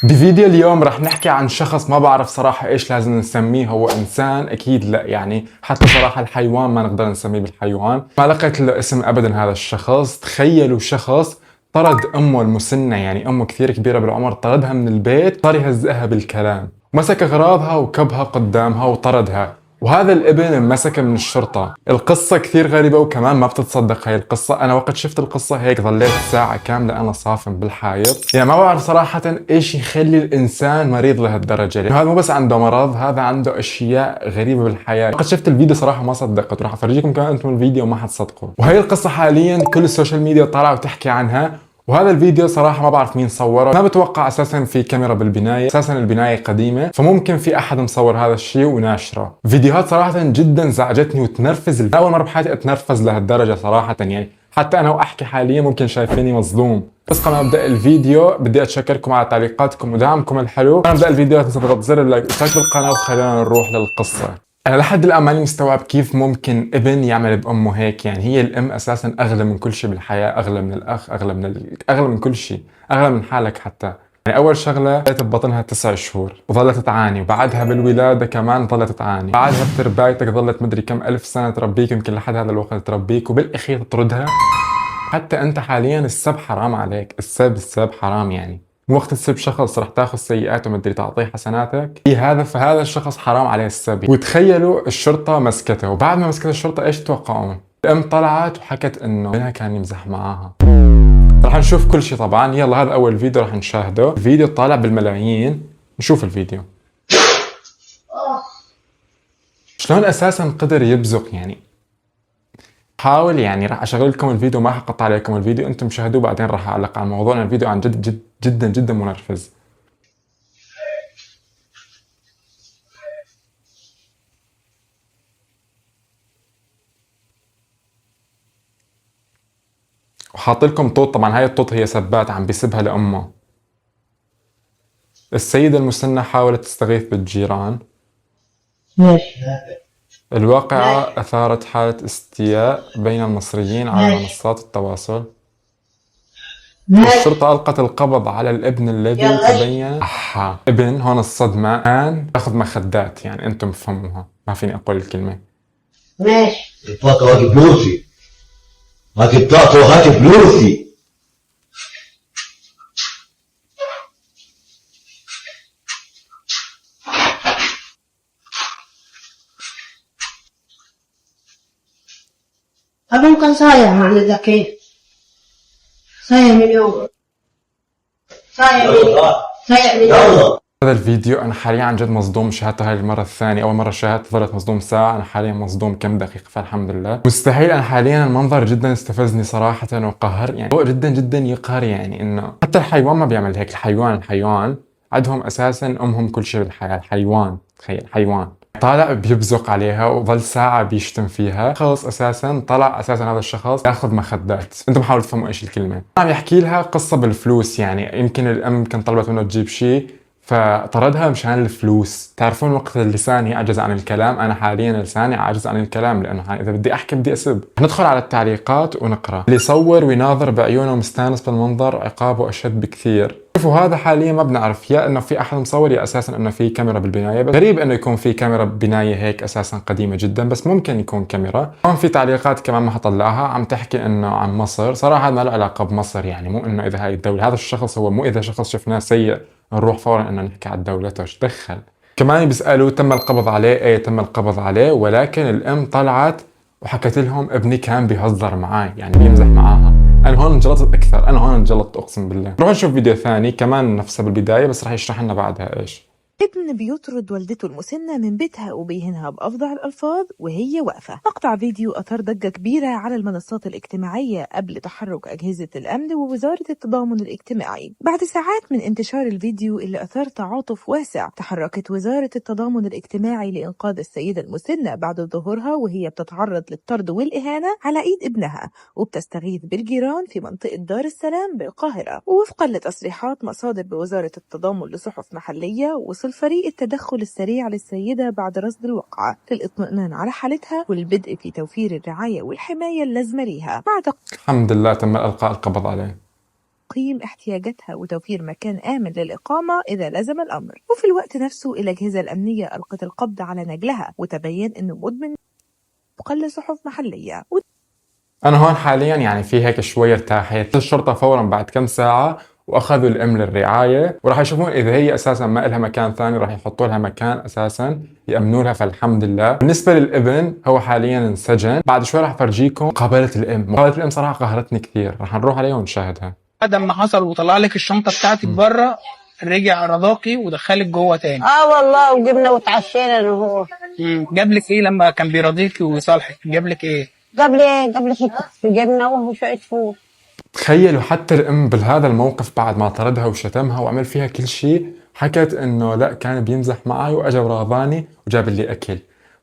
بفيديو اليوم رح نحكي عن شخص ما بعرف صراحة ايش لازم نسميه. هو انسان اكيد لا، يعني حتى صراحة الحيوان ما نقدر نسميه بالحيوان. ما لقيت له اسم ابدا هذا الشخص. تخيلوا شخص طرد امه المسنة، يعني امه كثير كبيرة بالعمر، طردها من البيت، صار يهزئها بالكلام، مسك اغراضها وكبها قدامها وطردها. وهذا الابن مسك من الشرطة. القصة كثير غريبة وكمان ما بتتصدق هاي القصة. أنا وقت شفت القصة هيك ظليت ساعة كاملة أنا صافن بالحائط. يعني ما بعرف صراحة إيش يخلي الإنسان مريض لهالدرجة. يعني هذا مو بس عنده مرض، هذا عنده أشياء غريبة بالحياة. وقت شفت الفيديو صراحة ما صدقت، وراح أفرجيكم كمان أنتم الفيديو ما حتصدقوا. وهي القصة حاليا كل السوشيال ميديا طالعة وتحكي عنها. وهذا الفيديو صراحة ما بعرف مين صوره، ما بتوقع اساسا في كاميرا بالبناية، اساسا البناية قديمة، فممكن في احد مصور هذا الشيء وناشره. فيديوهات صراحة جدا زعجتني وتنرفز، اول مرة بحياتي اتنرفز لهالدرجة صراحة. يعني حتى انا واحكي حاليا ممكن شايفيني مصدوم. بس قبل ما ابدا الفيديو بدي اتشكركم على تعليقاتكم ودعمكم الحلو. قبل ما ابدا الفيديو لا تنسوا تضغط زر اللايك واشتراك بالقناة، وخلينا نروح للقصة. انا لحد الان ماني مستوعب كيف ممكن ابن يعمل بامه هيك. يعني هي الام اساسا اغلى من كل شيء بالحياه، اغلى من الاخ، اغلى من كل شيء، اغلى من حالك حتى. يعني اول شغله كانت ببطنها 9 شهور وظلت تعاني، وبعدها بالولاده كمان ظلت تعاني، بعدها بتربايتك ظلت مدري كم الف سنه تربيك، يمكن لحد هذا الوقت تربيك، وبالاخير تطردها. حتى انت حاليا السب حرام عليك. السب حرام. يعني مو وقت تسب شخص رح تاخذ سيئاته ومدري تعطيه حسناتك. هذا فهذا الشخص حرام عليه السب. وتخيلوا الشرطه مسكته، وبعد ما مسكت الشرطه ايش تتوقعون؟ الام طلعت وحكت انه ابنها كان يمزح معاها. رح نشوف كل شيء طبعا. يلا هذا اول فيديو رح نشاهده، الفيديو طالع بالملايين. نشوف الفيديو. شلون اساسا قدر يبزق يعني. حاول يعني راح اشغل لكم الفيديو، ما حقطع عليكم الفيديو، انتم شاهدوه بعدين راح اعلق على الموضوع، لان الفيديو عن جد جدا جدا منرفز. وحاط لكم طوط، طبعا هاي الطوط هي سبات عم بيسبها لامه. السيدة المسنة حاولت تستغيث بالجيران. ماشي. الواقعة أثارت حالة استياء بين المصريين على ماشي. منصات التواصل. ماشي. الشرطة ألقت القبض على الابن الذي يلا. تبين ابن. هون الصدمة الآن تاخذ مخدات، يعني أنتم فهموها، ما فيني أقول الكلمة. ماشي. البطاقة هاتي فلوسي، هاتي البطاقة وهاتي فلوسي. Abang kan sayang lelaki. Sayang اليوم. sayang يلا sayang اليوم. يلا. هذا الفيديو أنا حاليا عن جد مصدوم. شاهدته هاي المرة الثانية، أول مرة شاهدت ظلت مصدوم ساعة، أنا حاليا مصدوم كم دقيقة، فالحمد لله. مستحيل. أنا حاليا المنظر جدا استفزني صراحة وقهر، يعني هو جدا جدا يقهر. يعني إنه حتى الحيوان ما بيعمل هيك. الحيوان عندهم أساسا أمهم كل شيء بالحياة. الحيوان، تخيل حيوان طالع بيبزق عليها وظل ساعة بيشتم فيها. شخص أساسا طلع أساسا هذا الشخص ياخذ مخدات. أنتم حاولوا تفهموا إيش الكلمة. عم يحكي لها قصة بالفلوس، يعني يمكن الأم كان طلبت منه تجيب شيء فطردها مشان الفلوس. تعرفون وقت اللسان يعجز عن الكلام، انا حاليا لساني عاجز عن الكلام، لانه اذا بدي احكي بدي اسب. ندخل على التعليقات ونقرا. اللي يصور ويناظر بعيونه ومستانس بالمنظر عقابه اشد بكثير. شوفوا هذا حاليا ما بنعرف، يا انه في احد مصور يا اساسا انه في كاميرا بالبنايه. بس غريب انه يكون في كاميرا ببنايه هيك اساسا قديمه جدا، بس ممكن يكون كاميرا. هون في تعليقات كمان ما حطلعها عم تحكي انه عن مصر. صراحه ما له علاقه بمصر، يعني مو انه اذا هاي الدوله، هذا الشخص هو مو اذا شخص شفناه سيء نروح فورا انه نحكي على دولته. ايش دخل؟ كمان بيسالوا تم القبض عليه؟ ايه تم القبض عليه، ولكن الام طلعت وحكت لهم ابني كان بيهزر معاي، يعني بيمزح معاها. انا هون انجلطت اكثر، انا هون انجلطت اقسم بالله. نروح نشوف فيديو ثاني كمان نفسه بالبدايه، بس راح يشرح لنا بعدها ايش. ابن بيطرد والدته المسنة من بيتها وبيهنها بأفظع الألفاظ وهي واقفة. مقطع فيديو أثار ضجة كبيرة على المنصات الاجتماعية قبل تحرك أجهزة الأمن ووزارة التضامن الاجتماعي. بعد ساعات من انتشار الفيديو اللي أثار تعاطف واسع، تحركت وزارة التضامن الاجتماعي لإنقاذ السيدة المسنة بعد ظهورها وهي بتتعرض للطرد والإهانة على إيد ابنها، وبتستغيث بالجيران في منطقة دار السلام بالقاهرة. ووفقا لتصريحات مصادر بوزارة التضامن لصحف محلية، وصل فريق التدخل السريع للسيدة بعد رصد الواقعة للإطمئنان على حالتها والبدء في توفير الرعاية والحماية اللازمة ليها. الحمد لله تم القاء القبض عليه. تقييم احتياجاتها وتوفير مكان آمن للإقامة إذا لزم الأمر. وفي الوقت نفسه الأجهزة الأمنية ألقت القبض على نجلها، وتبين إنه مدمن وقل صحف محلية. أنا هون حاليا يعني في هيك شوي ارتاحت. الشرطة فورا بعد كم ساعة وأخذوا الأم للرعاية، وراح يشوفون إذا هي أساسا ما إلها مكان ثاني راح يحطوا لها مكان أساسا يأمنوا لها، فالحمد لله. بالنسبة للابن هو حاليا انسجن. بعد شوي راح فرجيكم مقابلة الأم. مقابلة الأم صراحة قهرتني كثير، راح نروح عليها ونشاهدها. بعد ما حصل وطلع لك الشنطه بتاعتك بره، رجع رضاكي ودخلك جوه تاني. والله وجبنا وتعشينا انا وهو. جاب لك ايه لما كان بيرضيكي ويصالحك؟ جاب لك ايه؟ قبل ايه؟ قبل جبنا وهو شويه فول. تخيلوا حتى الأم بهذا الموقف بعد ما طردها وشتمها وعمل فيها كل شيء، حكت إنه لا كان بيمزح معي وأجا وراضاني وجاب لي أكل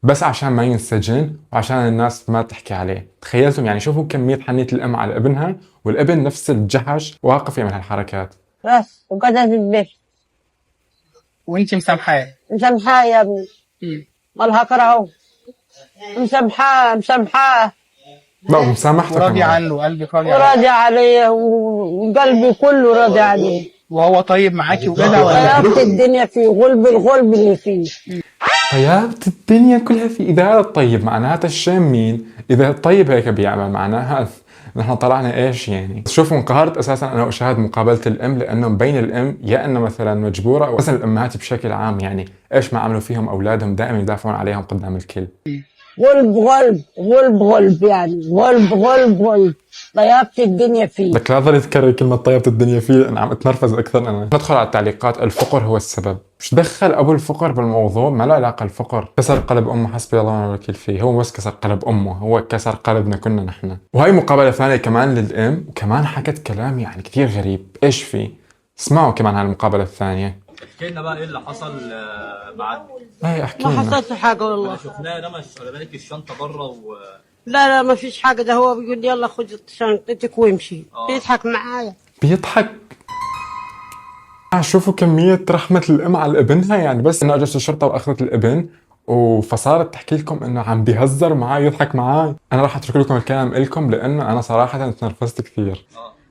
بس عشان ما ينسجن وعشان الناس ما تحكي عليه. تخيلتم يعني؟ شوفوا كمية حنية الأم على ابنها، والابن نفس الجحش واقف يعمل هالحركات. بس وقعدت في البيت. وانت مسامحاه؟ مسامحاه يا ابني. مالها كرهه. مسامحاه. لا مسامحته راضي كمان. عنه؟ قلبك راضي عنه؟ وراضي عليه وقلبي كله راضي عليه. وهو طيب معاكي وجدع ولا؟ طيبت الدنيا فيه، الغلب اللي فيه. طيبت الدنيا كلها فيه. إذا هذا الطيب معناتها الشام مين؟ إذا الطيب هيك بيعمل معناها نحن طلعنا إيش يعني؟ شوفوا انقهرت أساسا أنا أشاهد مقابلة الأم، لأنه مبين الأم يا إنه مثلا مجبورة، أو مثلا الأمهات بشكل عام يعني إيش ما عملوا فيهم أولادهم دائما يدافعون عليهم قدام الكل. غلب يعني غلب. طيبت الدنيا فيه. لك لا ضل تكرر كلمة طيبت الدنيا فيه لأن عم اتنرفز أكثر أنا. ندخل على التعليقات. الفقر هو السبب. مش دخل أبو الفقر بالموضوع؟ ما له علاقة. الفقر كسر قلب أمه، حسبي الله ونعم الوكيل فيه. هو بس كسر قلب أمه، هو كسر قلبنا كنا نحن. وهي مقابلة ثانية كمان للأم، وكمان حكت كلام يعني كثير غريب. إيش فيه؟ اسمعوا كمان هالمقابلة الثانية. احكي لنا بقى ايه اللي حصل بعد. ايه احكي ما لنا. حصلش حاجه والله. شفناه رمى بالك الشنطه بره لا ما فيش حاجه. ده هو بيقول لي يلا خد شنطتك وامشي. بيضحك معايا. بيضحك. شوفوا كمية رحمة الأم على ابنها يعني. بس إنه أجت الشرطة وأخذت الابن فصارت تحكي لكم إنه عم بيهزر معاي يضحك معاي. أنا راح أترك لكم الكلام إلكم لأنه أنا صراحة تنرفزت كثير.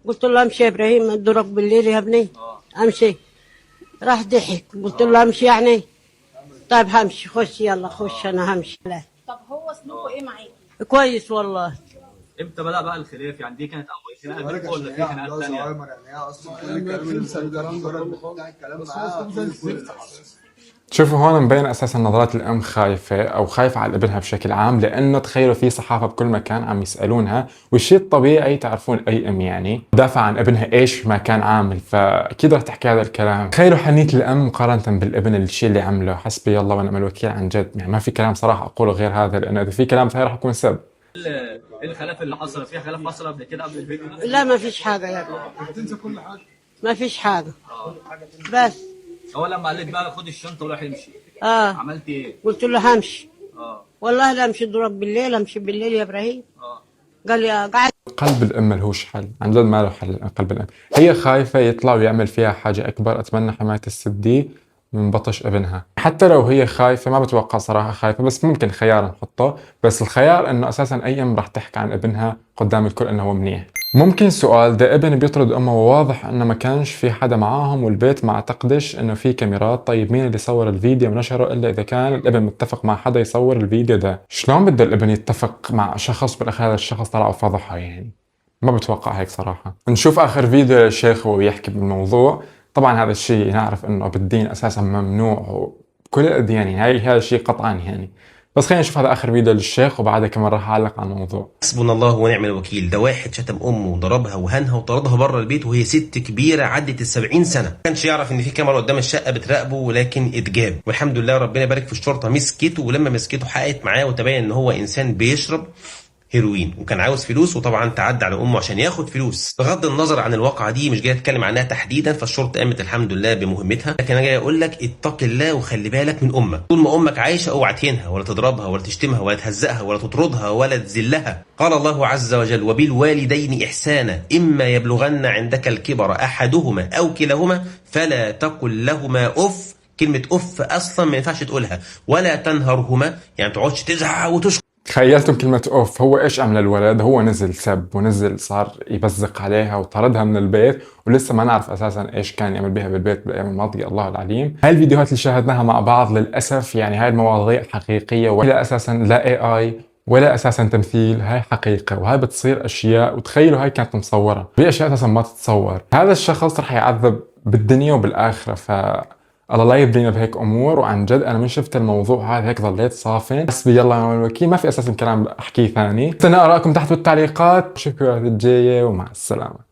قلت له امشي يا ابراهيم ادورك بالليل يا ابني. امشي. راح ضحك. قلت له امشي يعني. طيب همشي. خش يلا خش انا همشي. لا. طب هو سلوكه ايه معاك؟ كويس والله. امتى بدأ بقى الخلاف؟ يعني دي كانت اول خناقه بينكم ولا في خناقات ثانيه؟ شوفوا هون مبين اساسا نظرات الام خايفه او خايفه على ابنها بشكل عام، لانه تخيلوا في صحافه بكل مكان عم يسالونها، والشيء الطبيعي تعرفون اي ام يعني دافع عن ابنها ايش ما كان عامل، فاكيد رح تحكي هذا الكلام. تخيلوا حنيه الام مقارنه بالابن الشيء اللي عمله. حسبي الله ونعم الوكيل عن جد يعني. ما في كلام صراحه اقوله غير هذا، لانه اذا في كلام ثاني رح يكون سب. ايه الخلاف اللي حصل؟ في خلاف حصل قبل كده قبل الفيديو ده؟ لا ما فيش حاجه يا ابني. بتنسى كل حاجه؟ ما فيش حاجه. بس هو لما قال لك بقى خد الشنطه وراح يمشي عملتي ايه؟ قلت له همشي. والله لا امشي دورك بالليل. امشي بالليل يا ابراهيم. قال لي قاعد. قلب الام ملهوش حل عن جد، ما له حل. قلب الام هي خايفه يطلع ويعمل فيها حاجه اكبر. اتمنى حمايه الست دي من بطش ابنها. حتى لو هي خايفه، ما بتوقع صراحه خايفه، بس ممكن خيار نحطه. بس الخيار انه اساسا اي ام راح تحكي عن ابنها قدام الكل انه هو منيح. ممكن سؤال، ده ابن بيطرد امه وواضح انه ما كانش في حدا معاهم والبيت ما اعتقدش انه في كاميرات. طيب مين اللي صور الفيديو ونشره الا اذا كان الابن متفق مع حدا يصور الفيديو ده؟ شلون بده الابن يتفق مع شخص بالاخير هذا الشخص طلع وفضحه يعني؟ ما بتوقع هيك صراحه. نشوف اخر فيديو للشيخ وهو يحكي بالموضوع. طبعا هذا الشيء نعرف انه بالدين اساسا ممنوع وكل الاديان يعني، هذا الشيء قطعا يعني. بس خلينا نشوف هذا اخر فيديو للشيخ وبعدها كمان راح اعلق على الموضوع. حسبنا الله ونعم الوكيل. ده واحد شتم امه وضربها وهنها وطردها بره البيت وهي ست كبيره عدت ال70 سنه. ما كانش يعرف ان في كاميرا قدام الشقه بتراقبه، ولكن اتجاب والحمد لله. ربنا يبارك في الشرطه، مسكته، ولما مسكته حققت معاه وتبين ان هو انسان بيشرب هيروين وكان عاوز فلوس، وطبعا تعدى على امه عشان ياخد فلوس. بغض النظر عن الواقعه دي، مش جاي اتكلم عنها تحديدا، فالشرطه قامت الحمد لله بمهمتها، لكن انا جاي اقول لك اتق الله وخلي بالك من امك. طول ما امك عايشه اوعى تهينها ولا تضربها ولا تشتمها ولا تهزقها ولا تطردها ولا تذلها. قال الله عز وجل: وبالوالدين احسانا اما يبلغن عندك الكبر احدهما او كلاهما فلا تقل لهما اف. كلمه اف اصلا ما ينفعش تقولها. ولا تنهرهما، يعني ما تقعدش تزعق وتشخط. تخيلتم كلمة اوف، هو ايش عمل الولد؟ هو نزل سب ونزل صار يبزق عليها وطردها من البيت، ولسه ما نعرف اساسا ايش كان يعمل بها بالبيت بالايام الماضية، الله العليم. هاي الفيديوهات اللي شاهدناها مع بعض للاسف يعني هاي المواضيع حقيقية، ولا اساسا لا اي اي ولا اساسا تمثيل، هاي حقيقة وهاي بتصير اشياء. وتخيلوا هاي كانت مصورة، في اشياء اساسا ما تتصور. هذا الشخص رح يعذب بالدنيا وبالاخرة، الله لا يبدينا بهيك امور. وعن جد انا من شفت الموضوع هذا هيك ظليت صافن، حسبي الله ونعم الوكيل، ما في اساسا كلام احكيه ثاني. استنى ارائكم تحت بالتعليقات، شكرا الجايه ومع السلامه.